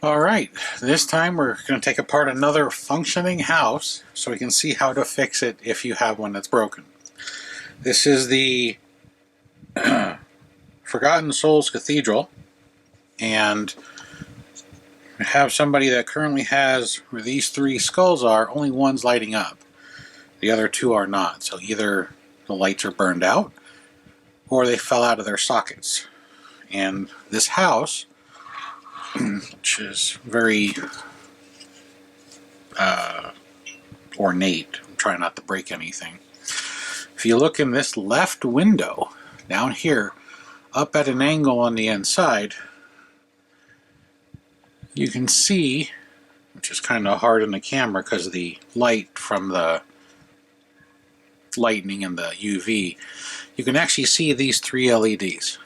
Alright, this time we're going to take apart another functioning house so we can see how to fix it if you have one that's broken. This is the Forgotten Souls Cathedral, and I have somebody that currently has where these three skulls are, only one's lighting up. The other two are not, so either the lights are burned out or they fell out of their sockets. And this house, which is very ornate, I'm trying not to break anything. If you look in this left window down here, up at an angle on the inside, you can see, which is kind of hard in the camera because of the light from the lightning and the UV, you can actually see these three LEDs.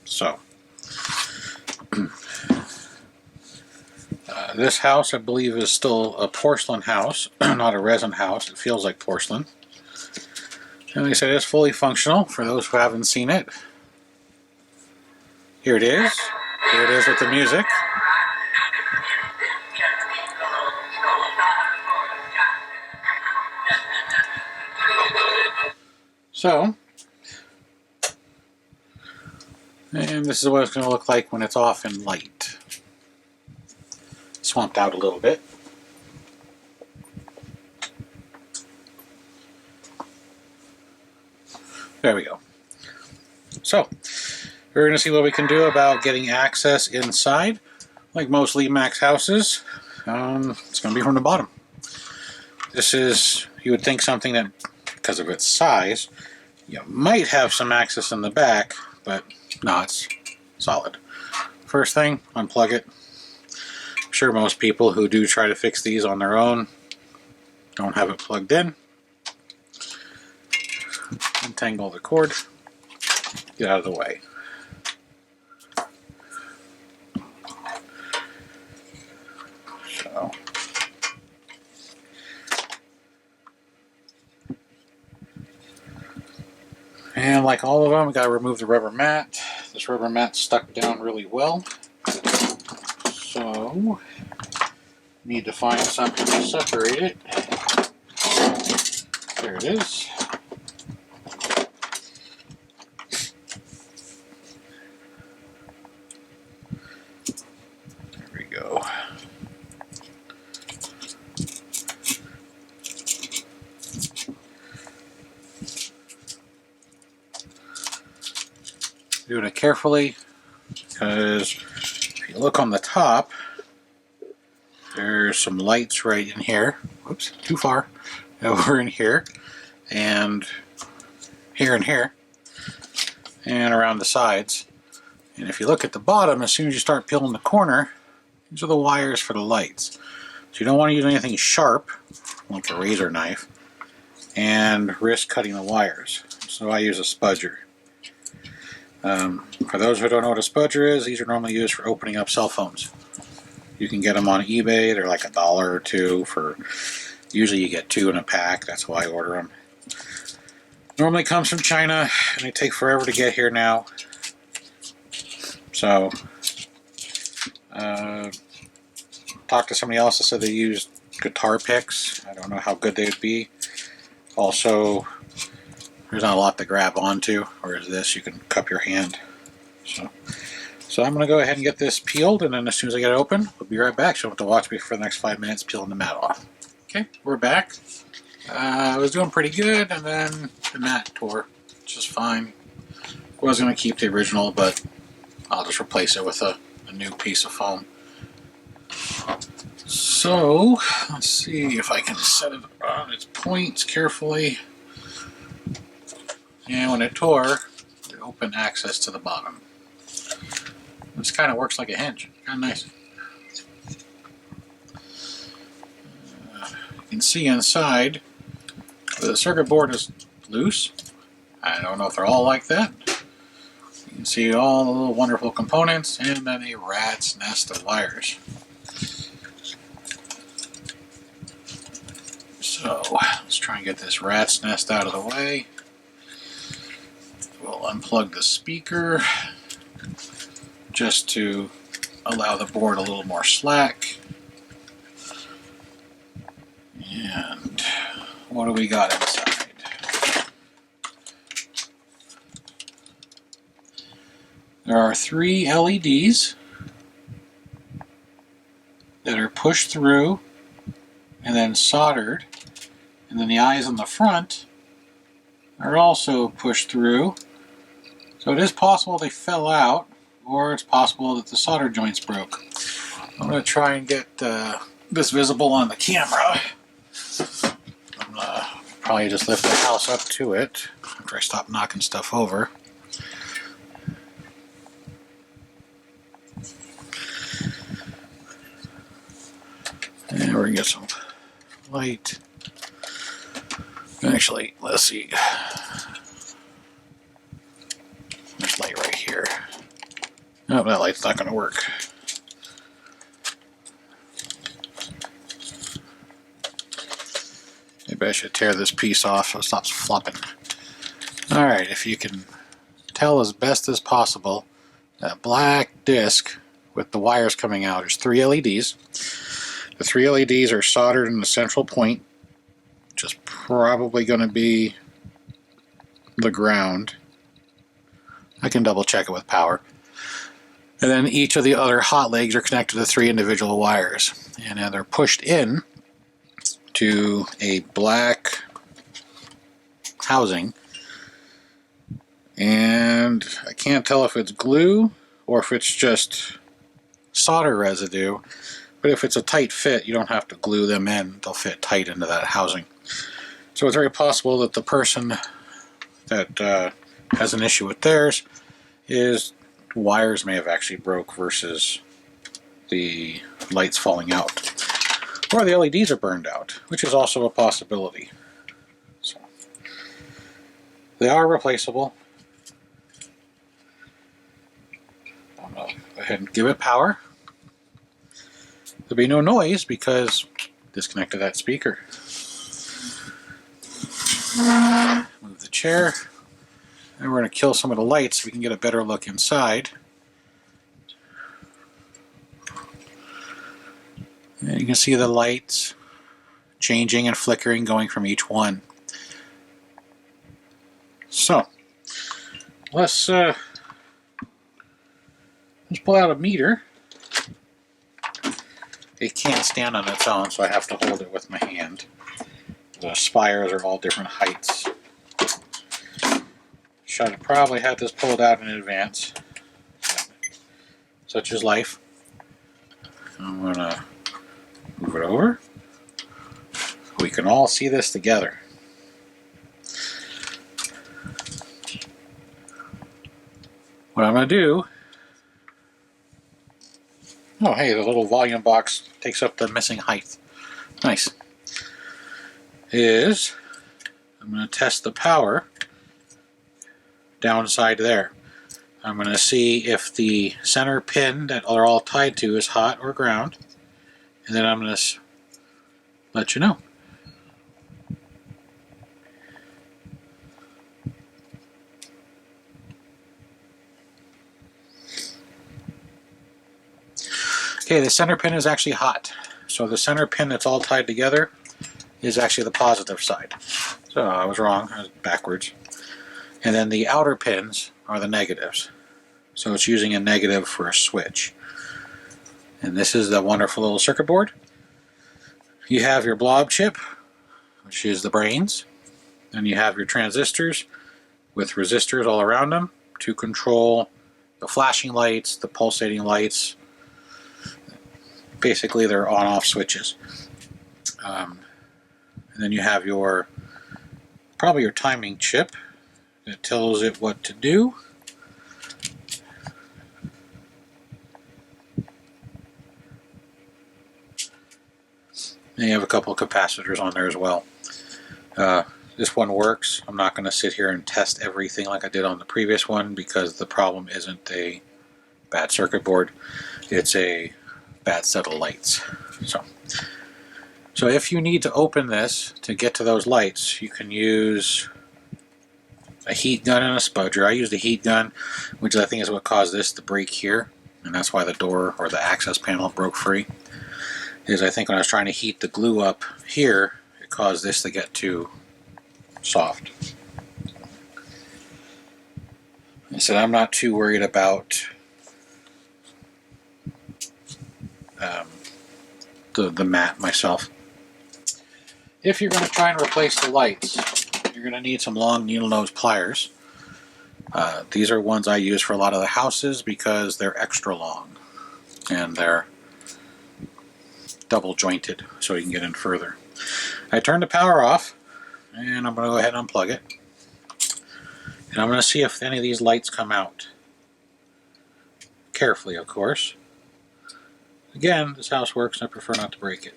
So this house, I believe, is still a porcelain house, not a resin house. It feels like porcelain. And like I said, it's fully functional for those who haven't seen it. Here it is. Here it is with the music. So, and this is what it's going to look like when it's off in light. Swamped out a little bit. There we go. So, we're going to see what we can do about getting access inside. Like most Lemax houses, it's going to be from the bottom. This is, you would think, something that, because of its size, you might have some access in the back, but no, it's solid. First thing, unplug it. I'm sure most people who do try to fix these on their own don't have it plugged in. Untangle the cord. Get out of the way. So, and like all of them, we got to remove the rubber mat. This rubber mat's stuck down really well. So, need to find something to separate it. There it is. There we go. Doing it carefully, because if you look on the top, there's some lights right in here. Whoops, too far. Over in here, and here and here, and around the sides. And if you look at the bottom, as soon as you start peeling the corner, these are the wires for the lights. So you don't want to use anything sharp, like a razor knife, and risk cutting the wires. So I use a spudger. For those who don't know what a spudger is, these are normally used for opening up cell phones. You can get them on eBay. They're like $1 or $2 for, usually you get 2 in a pack. That's why I order them. Normally comes from China, and they take forever to get here now. So, talked to somebody else that said they used guitar picks. I don't know how good they would be. Also, there's not a lot to grab onto, whereas this, you can cup your hand. So I'm going to go ahead and get this peeled, and then as soon as I get it open, we'll be right back. So you don't have to watch me for the next 5 minutes peeling the mat off. Okay, we're back. I was doing pretty good, and then the mat tore, which is fine. I was going to keep the original, but I'll just replace it with a new piece of foam. So, let's see if I can set it on its points carefully. And when it tore, it opened access to the bottom. This kind of works like a hinge. Kind of nice. You can see inside, the circuit board is loose. I don't know if they're all like that. You can see all the little wonderful components, and then a rat's nest of wires. So, let's try and get this rat's nest out of the way. We'll unplug the speaker just to allow the board a little more slack. And what do we got inside? There are 3 LEDs that are pushed through and then soldered, and then the eyes on the front are also pushed through. So it is possible they fell out, or it's possible that the solder joints broke. I'm going to try and get this visible on the camera. I'm going to probably just lift the house up to it after I stop knocking stuff over. And we're going to get some light. Actually, let's see. There's light right here. No, that light's not going to work. Maybe I should tear this piece off so it stops flopping. Alright, if you can tell as best as possible, that black disc with the wires coming out, there's 3 LEDs. The 3 LEDs are soldered in the central point, which is probably going to be the ground. I can double check it with power. And then each of the other hot legs are connected to 3 individual wires. And they're pushed in to a black housing. And I can't tell if it's glue or if it's just solder residue. But if it's a tight fit, you don't have to glue them in. They'll fit tight into that housing. So it's very possible that the person that has an issue with theirs is wires may have actually broke versus the lights falling out. Or the LEDs are burned out, which is also a possibility. So, they are replaceable. I'm going to go ahead and give it power. There'll be no noise because disconnected that speaker. Move the chair. And we're going to kill some of the lights so we can get a better look inside. And you can see the lights changing and flickering going from each one. So, let's pull out a meter. It can't stand on its own, so I have to hold it with my hand. The spires are all different heights. Should have probably had this pulled out in advance. Such is life. I'm going to move it over. We can all see this together. What I'm going to do... Oh, hey, the little volume box takes up the missing height. Nice. I'm going to test the power downside there. I'm going to see if the center pin that they're all tied to is hot or ground, and then I'm going to let you know. Okay, the center pin is actually hot. So the center pin that's all tied together is actually the positive side. So I was wrong, I was backwards. And then the outer pins are the negatives. So it's using a negative for a switch. And this is the wonderful little circuit board. You have your blob chip, which is the brains. Then you have your transistors with resistors all around them to control the flashing lights, the pulsating lights. Basically, they're on-off switches. And then you have probably your timing chip that tells it what to do. And you have a couple of capacitors on there as well. This one works. I'm not going to sit here and test everything like I did on the previous one because the problem isn't a bad circuit board. It's a bad set of lights. So if you need to open this to get to those lights, you can use a heat gun and a spudger. I used a heat gun, which I think is what caused this to break here. and that's why the door or the access panel broke free, is I think when I was trying to heat the glue up here, it caused this to get too soft. I said I'm not too worried about the mat myself. If you're going to try and replace the lights, you're going to need some long needle nose pliers. These are ones I use for a lot of the houses because they're extra long and they're double jointed so you can get in further. I turned the power off and I'm going to go ahead and unplug it. And I'm going to see if any of these lights come out. Carefully, of course. Again, this house works and I prefer not to break it.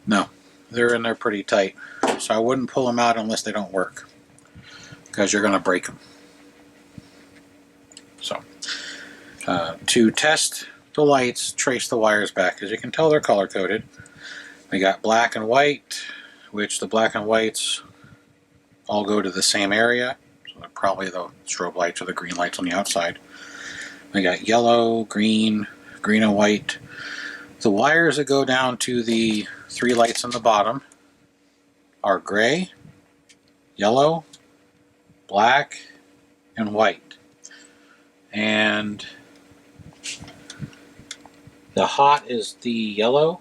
No, they're in there pretty tight, so I wouldn't pull them out unless they don't work, because you're going to break them. So, to test the lights, trace the wires back. As you can tell, they're color-coded. We got black and white, which the black and whites all go to the same area, so they're probably the strobe lights or the green lights on the outside. We got yellow, green, green and white. The wires that go down to the 3 lights on the bottom are gray, yellow, black, and white. And the hot is the yellow,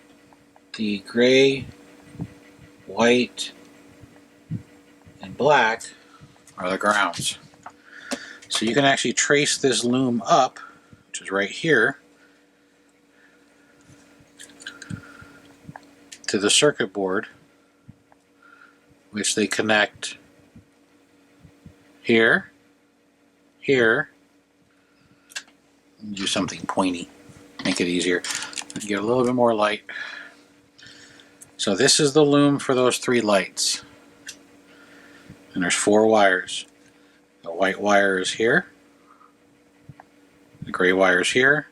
the gray, white, and black are the grounds. So you can actually trace this loom up, which is right here, to the circuit board, which they connect here, here, do something pointy, make it easier, get a little bit more light. So this is the loom for those 3 lights, and there's 4 wires. The white wire is here, the gray wire is here,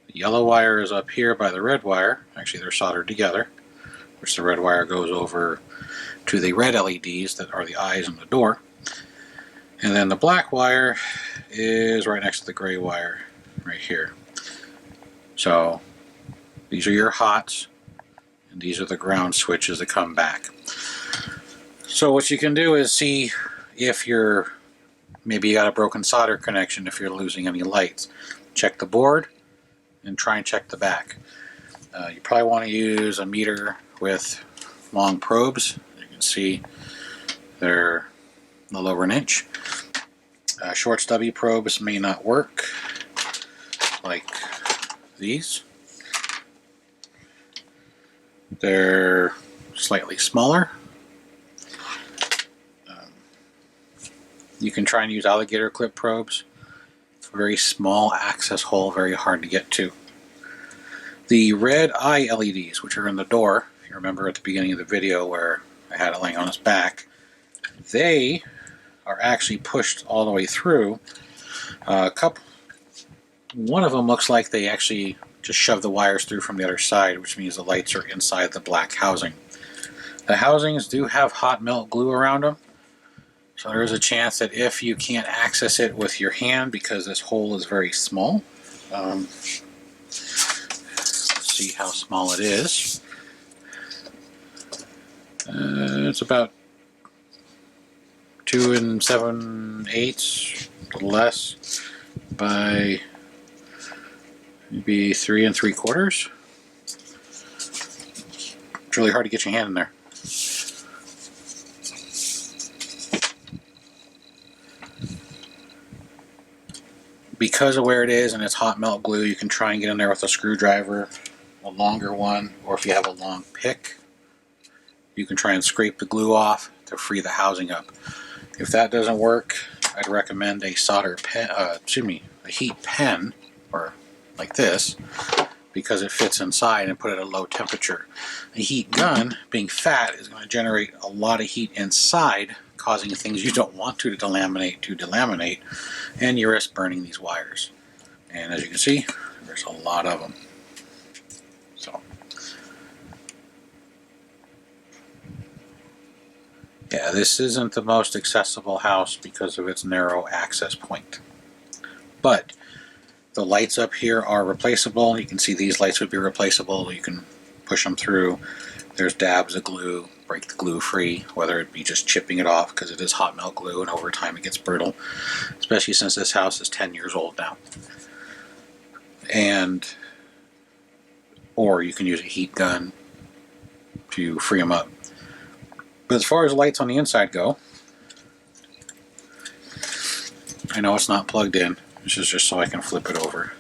the yellow wire is up here by the red wire. Actually, they're soldered together, which the red wire goes over to the red LEDs that are the eyes on the door. And then the black wire is right next to the gray wire right here. So these are your hots, and these are the ground switches that come back. So what you can do is see if maybe you got a broken solder connection, if you're losing any lights. Check the board and try and check the back. You probably want to use a meter with long probes. You can see they're a little over 1 inch. Short stubby probes may not work, like these. They're slightly smaller. You can try and use alligator clip probes. It's a very small access hole, very hard to get to. The red eye LEDs, which are in the door, if you remember at the beginning of the video where I had it laying on its back, they are actually pushed all the way through. One of them looks like they actually just shove the wires through from the other side, which means the lights are inside the black housing. The housings do have hot melt glue around them, so there is a chance that if you can't access it with your hand because this hole is very small, let's see how small it is. It's about 2 7/8, a little less, by maybe 3 3/4. It's really hard to get your hand in there. Because of where it is and it's hot melt glue, you can try and get in there with a screwdriver, a longer one, or if you have a long pick, you can try and scrape the glue off to free the housing up. If that doesn't work, I'd recommend a a heat pen, or like this, because it fits inside and put it at a low temperature. A heat gun, being fat, is going to generate a lot of heat inside causing things you don't want to delaminate, and you risk burning these wires. And as you can see, there's a lot of them. So yeah, this isn't the most accessible house because of its narrow access point. But the lights up here are replaceable. You can see these lights would be replaceable. You can push them through. There's dabs of glue, break the glue free, whether it be just chipping it off because it is hot melt glue and over time it gets brittle, especially since this house is 10 years old now. Or you can use a heat gun to free them up. But as far as lights on the inside go, I know it's not plugged in. This is just so I can flip it over.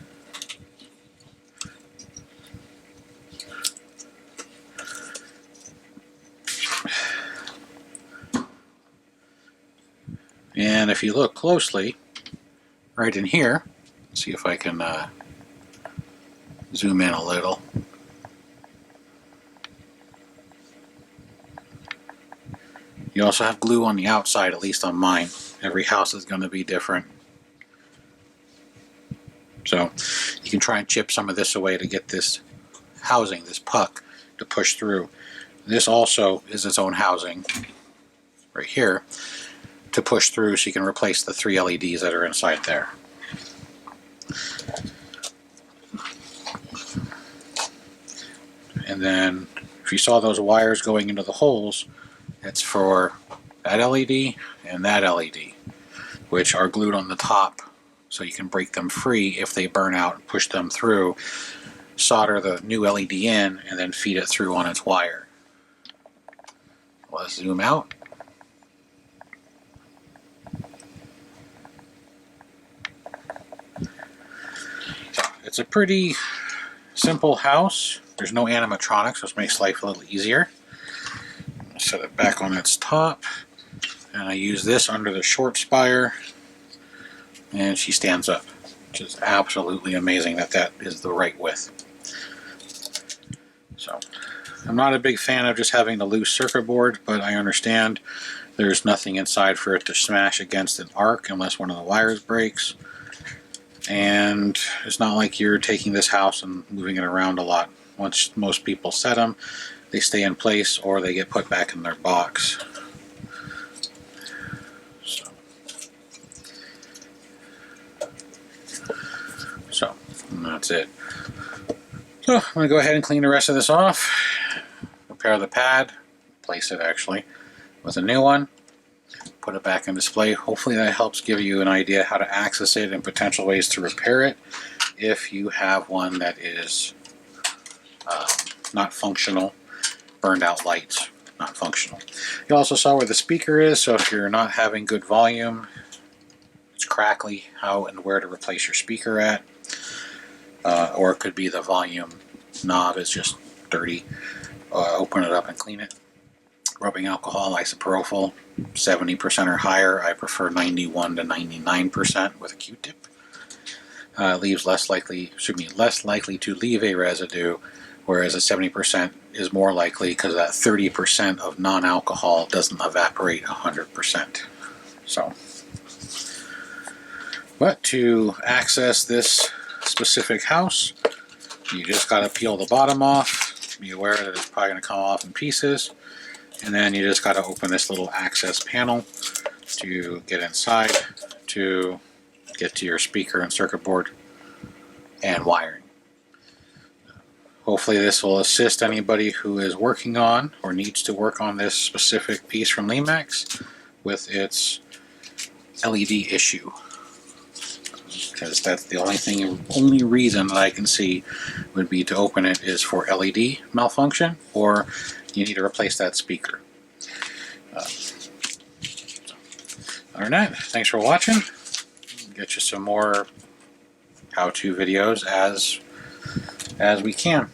And if you look closely, right in here, see if I can zoom in a little. You also have glue on the outside, at least on mine. Every house is going to be different. So you can try and chip some of this away to get this housing, this puck, to push through. This also is its own housing right here to push through, so you can replace the 3 LEDs that are inside there. And then if you saw those wires going into the holes, it's for that LED and that LED, which are glued on the top, so you can break them free if they burn out and push them through, solder the new LED in, and then feed it through on its wire. Let's zoom out. It's a pretty simple house. There's no animatronics, which makes life a little easier. Set it back on its top, and I use this under the short spire, and she stands up, which is absolutely amazing that that is the right width. So I'm not a big fan of just having the loose circuit board, but I understand there's nothing inside for it to smash against an arc unless one of the wires breaks. And it's not like you're taking this house and moving it around a lot. Once most people set them, they stay in place or they get put back in their box. So that's it. So I'm going to go ahead and clean the rest of this off. Repair the pad. Replace it actually with a new one. Put it back in display. Hopefully that helps give you an idea how to access it and potential ways to repair it if you have one that is not functional. Burned out lights, not functional. You also saw where the speaker is, so if you're not having good volume, it's crackly, how and where to replace your speaker at. Or it could be the volume knob is just dirty. Open it up and clean it. Rubbing alcohol, isopropyl, 70% or higher. I prefer 91 to 99% with a Q-tip. Leaves less likely to leave a residue, whereas a 70% is more likely because that 30% of non-alcohol doesn't evaporate 100%. So, but to access this specific house, you just got to peel the bottom off. Be aware that it's probably going to come off in pieces. And then you just got to open this little access panel to get inside to get to your speaker and circuit board and wiring. Hopefully this will assist anybody who is working on or needs to work on this specific piece from Lemax with its LED issue. Because that's the only reason that I can see would be to open it is for LED malfunction, or you need to replace that speaker. Other than that, thanks for watching. Get you some more how-to videos as we can.